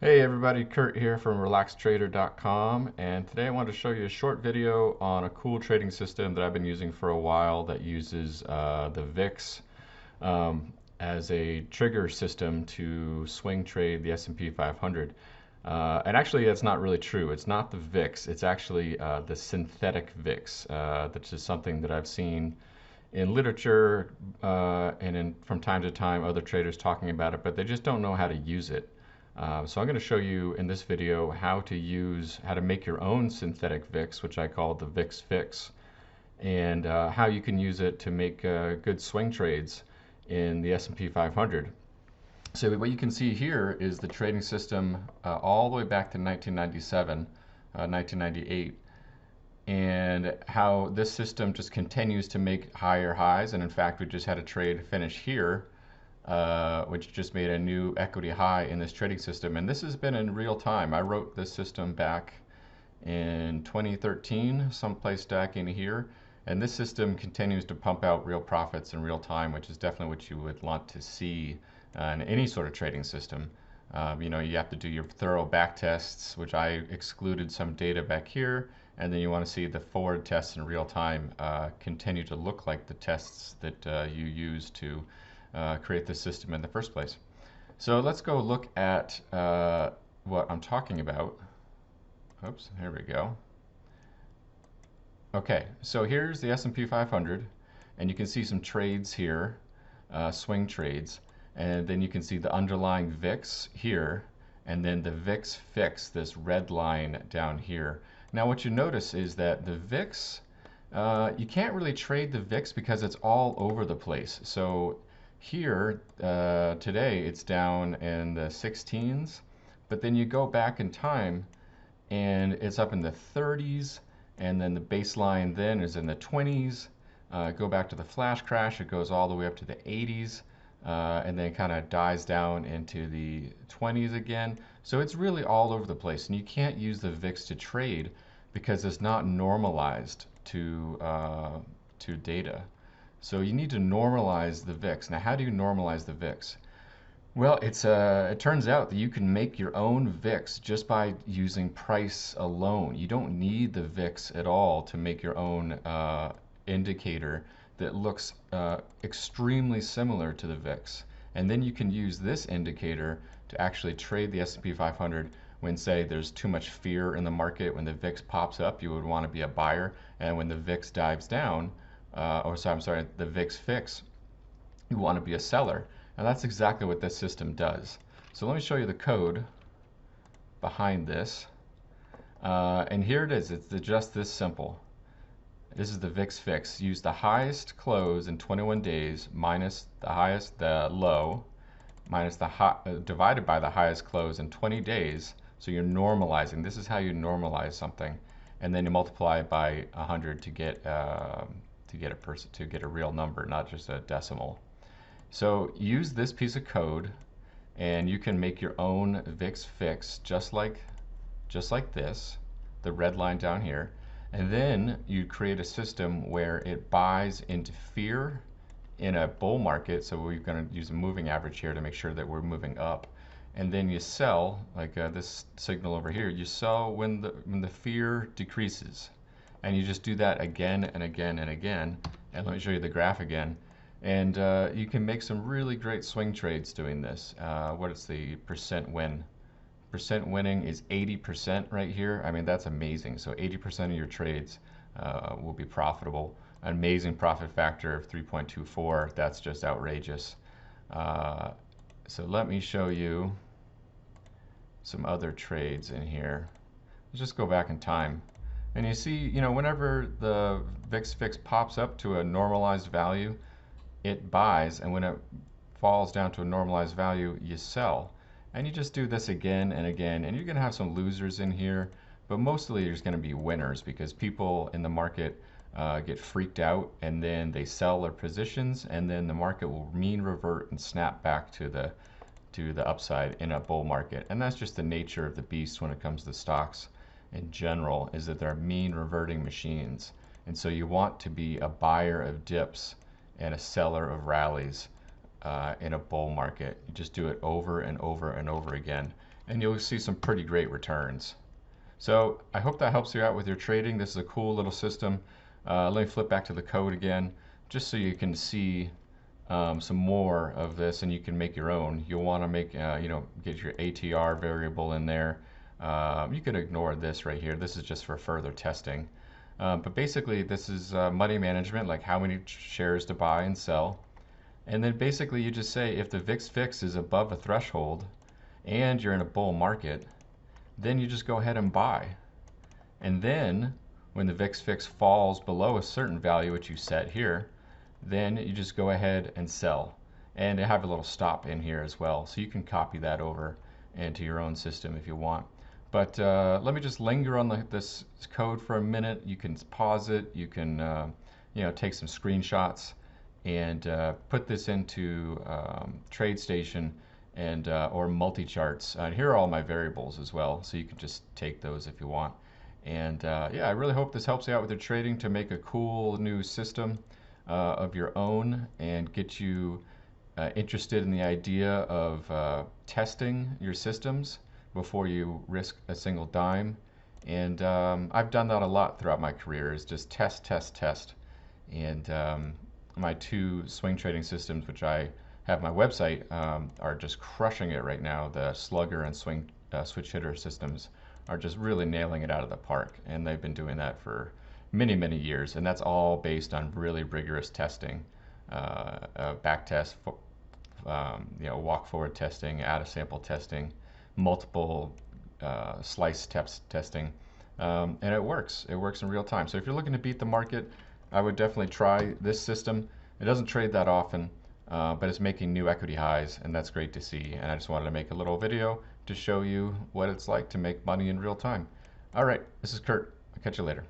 Hey everybody, Kurt here from relaxtrader.com, and today I wanted to show you a short video on a cool trading system that I've been using for a while that uses the VIX as a trigger system to swing trade the S&P 500. And actually that's not really true. It's not the VIX, it's actually the synthetic VIX. That is something that I've seen in literature from time to time other traders talking about it, but they just don't know how to use it. So I'm going to show you in this video how to make your own synthetic VIX, which I call the VIX Fix, and how you can use it to make good swing trades in the S&P 500. So what you can see here is the trading system all the way back to 1997, 1998, and how this system just continues to make higher highs. And in fact, we just had a trade finish here which just made a new equity high in this trading system. And this has been in real time. I wrote this system back in 2013, someplace back in here. And this system continues to pump out real profits in real time, which is definitely what you would want to see in any sort of trading system. You have to do your thorough back tests, which I excluded some data back here. And then you want to see the forward tests in real time continue to look like the tests that you use to create this system in the first place. So let's go look at what I'm talking about. Oops, here we go. Okay, so here's the S&P 500, and you can see some trades here, swing trades, and then you can see the underlying VIX here, and then the VIX Fix, this red line down here. Now what you notice is that the VIX, you can't really trade the VIX because it's all over the place. So here today it's down in the 16s, but then you go back in time and it's up in the 30s, and then the baseline then is in the 20s. Go back to the flash crash, it goes all the way up to the 80s, and then kind of dies down into the 20s again. So it's really all over the place, and you can't use the VIX to trade because it's not normalized to data. So you need to normalize the VIX. Now, how do you normalize the VIX? Well, it turns out that you can make your own VIX just by using price alone. You don't need the VIX at all to make your own indicator that looks extremely similar to the VIX. And then you can use this indicator to actually trade the S&P 500 when, say, there's too much fear in the market. When the VIX pops up, you would want to be a buyer, and when the VIX dives down, the VIX Fix, you want to be a seller. And that's exactly what this system does. So let me show you the code behind this. And here it is. It's just this simple. This is the VIX Fix. Use the highest close in 21 days minus the low, minus divided by the highest close in 20 days. So you're normalizing. This is how you normalize something, and then you multiply it by 100 to get a real number, not just a decimal. So use this piece of code, and you can make your own VIX Fix just like this, the red line down here. And then you create a system where it buys into fear in a bull market. So we're going to use a moving average here to make sure that we're moving up. And then you sell, like this signal over here, you sell when the fear decreases. And you just do that again and again and again. And let me show you the graph again. And you can make some really great swing trades doing this. What is the percent win? Percent winning is 80% right here. I mean, that's amazing. So 80% of your trades will be profitable. An amazing profit factor of 3.24. That's just outrageous. So let me show you some other trades in here. Let's just go back in time. And you see, whenever the VIX Fix pops up to a normalized value, it buys, and when it falls down to a normalized value, you sell. And you just do this again and again, and you're going to have some losers in here, but mostly there's going to be winners because people in the market get freaked out, and then they sell their positions, and then the market will mean revert and snap back to the upside in a bull market. And that's just the nature of the beast when it comes to stocks in general, is that they're mean reverting machines. And so you want to be a buyer of dips and a seller of rallies in a bull market. You just do it over and over and over again. and you'll see some pretty great returns. So I hope that helps you out with your trading. This is a cool little system. Let me flip back to the code again, just so you can see some more of this, and you can make your own. You'll want to make, get your ATR variable in there. You can ignore this right here. This is just for further testing. But basically, this is money management, like how many shares to buy and sell. And then basically, you just say if the VIX Fix is above a threshold and you're in a bull market, then you just go ahead and buy. And then when the VIX Fix falls below a certain value, which you set here, then you just go ahead and sell. And I have a little stop in here as well, so you can copy that over into your own system if you want. But let me just linger on this code for a minute. You can pause it. You can take some screenshots and put this into TradeStation and or multi-charts. Here are all my variables as well, so you can just take those if you want. And yeah, I really hope this helps you out with your trading to make a cool new system of your own and get you interested in the idea of testing your systems before you risk a single dime. And I've done that a lot throughout my career, is just test, test, test. And my two swing trading systems, which I have my website, are just crushing it right now. The slugger and switch hitter systems are just really nailing it out of the park, and they've been doing that for many, many years, and that's all based on really rigorous testing, back test, walk forward testing, out of sample testing, multiple slice testing, and it works. It works in real time. So if you're looking to beat the market, I would definitely try this system. It doesn't trade that often, but it's making new equity highs, and that's great to see. And I just wanted to make a little video to show you what it's like to make money in real time. All right, this is Kurt. I'll catch you later.